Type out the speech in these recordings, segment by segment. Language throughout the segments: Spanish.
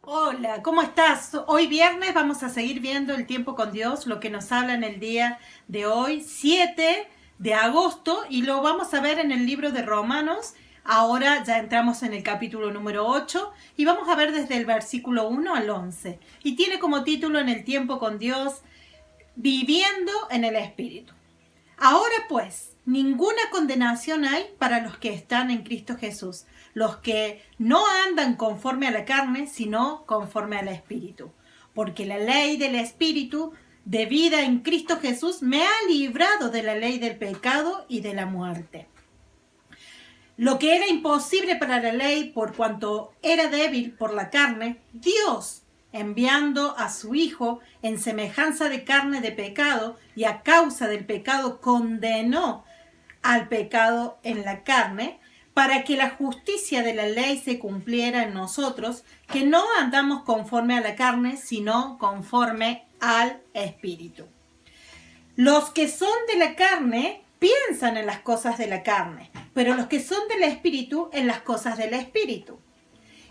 Hola, ¿cómo estás? Hoy viernes vamos a seguir viendo el tiempo con Dios, lo que nos habla en el día de hoy, 7 de agosto, y lo vamos a ver en el libro de Romanos. Ahora ya entramos en el capítulo número 8 y vamos a ver desde el versículo 1 al 11. Y tiene como título en el tiempo con Dios, Viviendo en el Espíritu. Ahora pues, ninguna condenación hay para los que están en Cristo Jesús, los que no andan conforme a la carne, sino conforme al Espíritu. Porque la ley del Espíritu de vida en Cristo Jesús me ha librado de la ley del pecado y de la muerte. Lo que era imposible para la ley por cuanto era débil por la carne, Dios, enviando a su Hijo en semejanza de carne de pecado y a causa del pecado condenó al pecado en la carne, para que la justicia de la ley se cumpliera en nosotros, que no andamos conforme a la carne, sino conforme al Espíritu. Los que son de la carne piensan en las cosas de la carne, pero los que son del Espíritu en las cosas del Espíritu.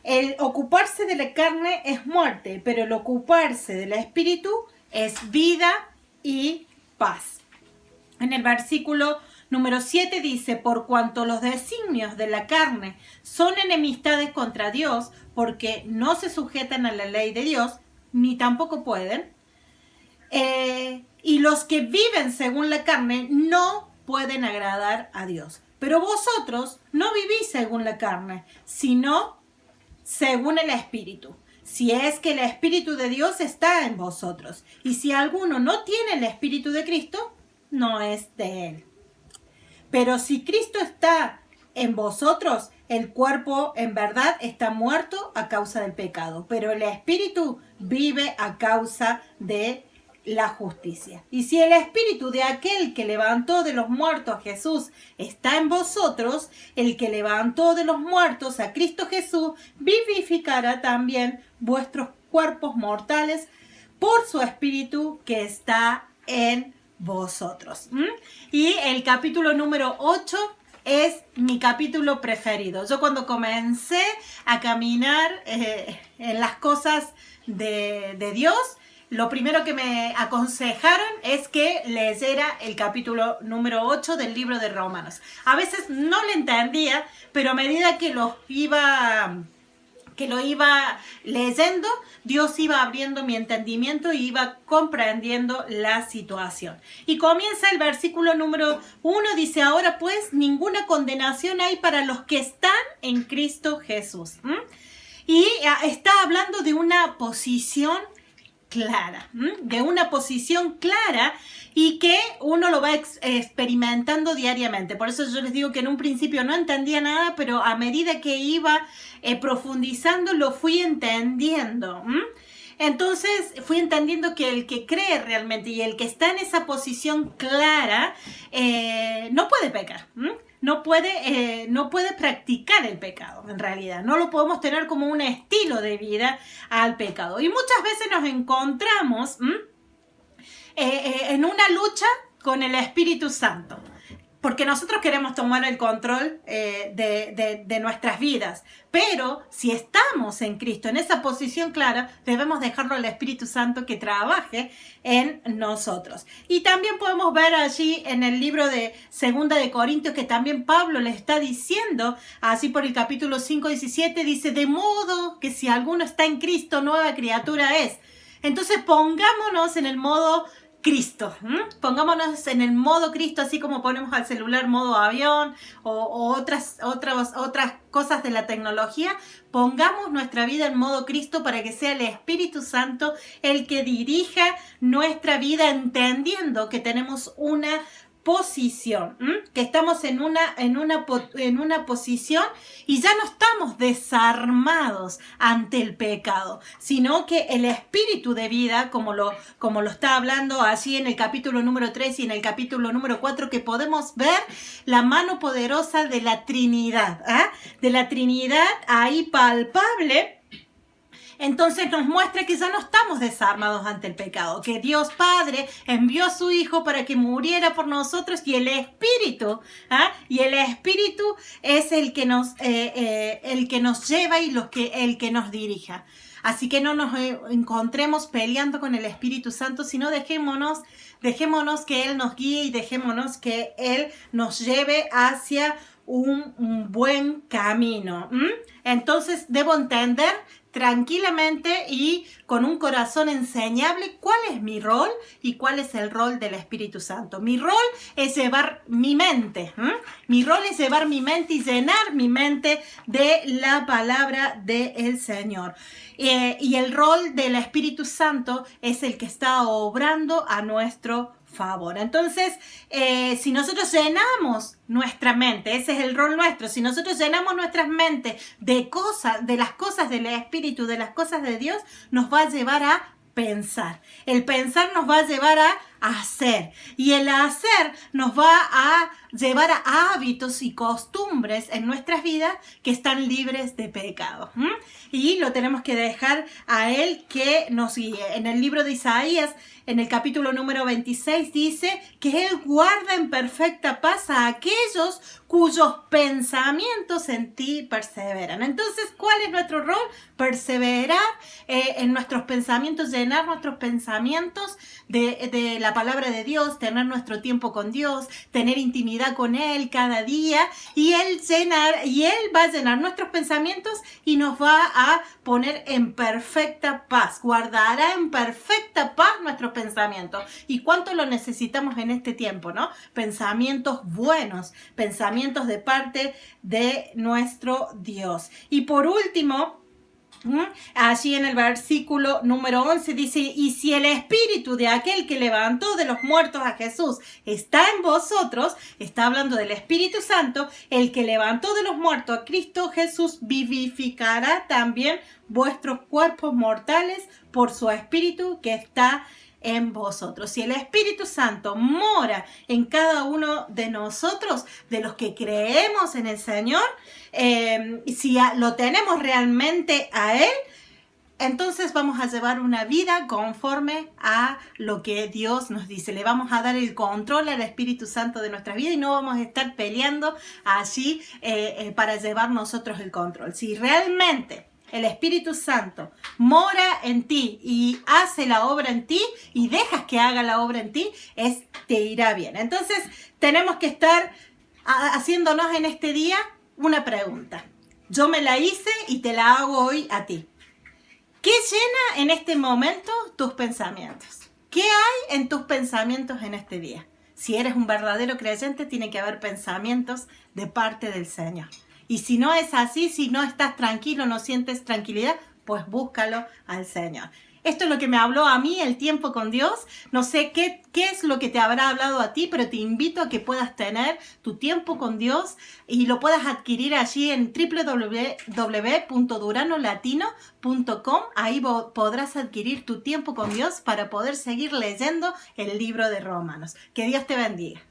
El ocuparse de la carne es muerte, pero el ocuparse del Espíritu es vida y paz. En el versículo número 7 dice, por cuanto los designios de la carne son enemistades contra Dios, porque no se sujetan a la ley de Dios, ni tampoco pueden, y los que viven según la carne no pueden agradar a Dios. Pero vosotros no vivís según la carne, sino según el Espíritu, si es que el Espíritu de Dios está en vosotros. Y si alguno no tiene el Espíritu de Cristo, no es de él. Pero si Cristo está en vosotros, el cuerpo en verdad está muerto a causa del pecado, pero el Espíritu vive a causa de la justicia. Y si el Espíritu de aquel que levantó de los muertos a Jesús está en vosotros, el que levantó de los muertos a Cristo Jesús vivificará también vuestros cuerpos mortales por su Espíritu que está en vosotros. Y el capítulo número 8 es mi capítulo preferido. Yo cuando comencé a caminar en las cosas de Dios, lo primero que me aconsejaron es que leyera el capítulo número 8 del libro de Romanos. A veces no lo entendía, pero a medida que lo iba leyendo, Dios iba abriendo mi entendimiento y iba comprendiendo la situación. Y comienza el versículo número 1, dice, ahora pues ninguna condenación hay para los que están en Cristo Jesús. Y está hablando de una posición clara, de una posición clara y que uno lo va experimentando diariamente. Por eso yo les digo que en un principio no entendía nada, pero a medida que iba profundizando lo fui entendiendo. Entonces fui entendiendo que el que cree realmente y el que está en esa posición clara no puede pecar. No puede practicar el pecado, en realidad. No lo podemos tener como un estilo de vida al pecado. Y muchas veces nos encontramos en una lucha con el Espíritu Santo. Porque nosotros queremos tomar el control de nuestras vidas. Pero si estamos en Cristo, en esa posición clara, debemos dejarlo al Espíritu Santo que trabaje en nosotros. Y también podemos ver allí en el libro de 2 de Corintios que también Pablo le está diciendo, así por el capítulo 5:17, dice, de modo que si alguno está en Cristo, nueva criatura es. Entonces pongámonos en el modo Cristo, pongámonos en el modo Cristo, así como ponemos al celular modo avión o otras cosas de la tecnología. Pongamos nuestra vida en modo Cristo para que sea el Espíritu Santo el que dirija nuestra vida, entendiendo que tenemos una posición, que estamos en una posición y ya no estamos desarmados ante el pecado, sino que el espíritu de vida, como lo está hablando allí en el capítulo número 3 y en el capítulo número 4, que podemos ver la mano poderosa de la Trinidad, de la Trinidad ahí palpable. Entonces nos muestra que ya no estamos desarmados ante el pecado, que Dios Padre envió a su Hijo para que muriera por nosotros y el Espíritu es el que nos lleva y el que nos dirija. Así que no nos encontremos peleando con el Espíritu Santo, sino dejémonos que Él nos guíe y dejémonos que Él nos lleve hacia un buen camino. Entonces debo entender tranquilamente y con un corazón enseñable cuál es mi rol y cuál es el rol del Espíritu Santo. Mi rol es llevar mi mente. Mi rol es llevar mi mente y llenar mi mente de la palabra del Señor. Y el rol del Espíritu Santo es el que está obrando a nuestro favor. Entonces, si nosotros llenamos nuestra mente, ese es el rol nuestro, si nosotros llenamos nuestras mentes de las cosas del Espíritu, de las cosas de Dios, nos va a llevar a pensar. El pensar nos va a llevar a hacer y el hacer nos va a llevar a hábitos y costumbres en nuestras vidas que están libres de pecado. Y lo tenemos que dejar a Él que nos guíe. En el libro de Isaías, en el capítulo número 26, dice que Él guarda en perfecta paz a aquellos cuyos pensamientos en ti perseveran. Entonces, ¿cuál es nuestro rol? Perseverar en nuestros pensamientos, llenar nuestros pensamientos de la palabra de Dios, tener nuestro tiempo con Dios, tener intimidad con Él cada día y Él va a llenar nuestros pensamientos y nos va a poner en perfecta paz, guardará en perfecta paz nuestros pensamientos. ¿Y cuánto lo necesitamos en este tiempo, no? Pensamientos buenos, pensamientos de parte de nuestro Dios. Y por último, allí en el versículo número 11 dice, y si el espíritu de aquel que levantó de los muertos a Jesús está en vosotros, está hablando del Espíritu Santo, el que levantó de los muertos a Cristo Jesús vivificará también vuestros cuerpos mortales por su espíritu que está en vosotros. Si el Espíritu Santo mora en cada uno de nosotros, de los que creemos en el Señor, si lo tenemos realmente a Él, entonces vamos a llevar una vida conforme a lo que Dios nos dice. Le vamos a dar el control al Espíritu Santo de nuestra vida y no vamos a estar peleando allí para llevar nosotros el control. Si realmente el Espíritu Santo mora en ti y hace la obra en ti y dejas que haga la obra en ti, te irá bien. Entonces tenemos que estar haciéndonos en este día una pregunta. Yo me la hice y te la hago hoy a ti. ¿Qué llena en este momento tus pensamientos? ¿Qué hay en tus pensamientos en este día? Si eres un verdadero creyente, tiene que haber pensamientos de parte del Señor. Y si no es así, si no estás tranquilo, no sientes tranquilidad, pues búscalo al Señor. Esto es lo que me habló a mí, el tiempo con Dios. No sé qué es lo que te habrá hablado a ti, pero te invito a que puedas tener tu tiempo con Dios y lo puedas adquirir allí en www.duranolatino.com. Ahí podrás adquirir tu tiempo con Dios para poder seguir leyendo el libro de Romanos. Que Dios te bendiga.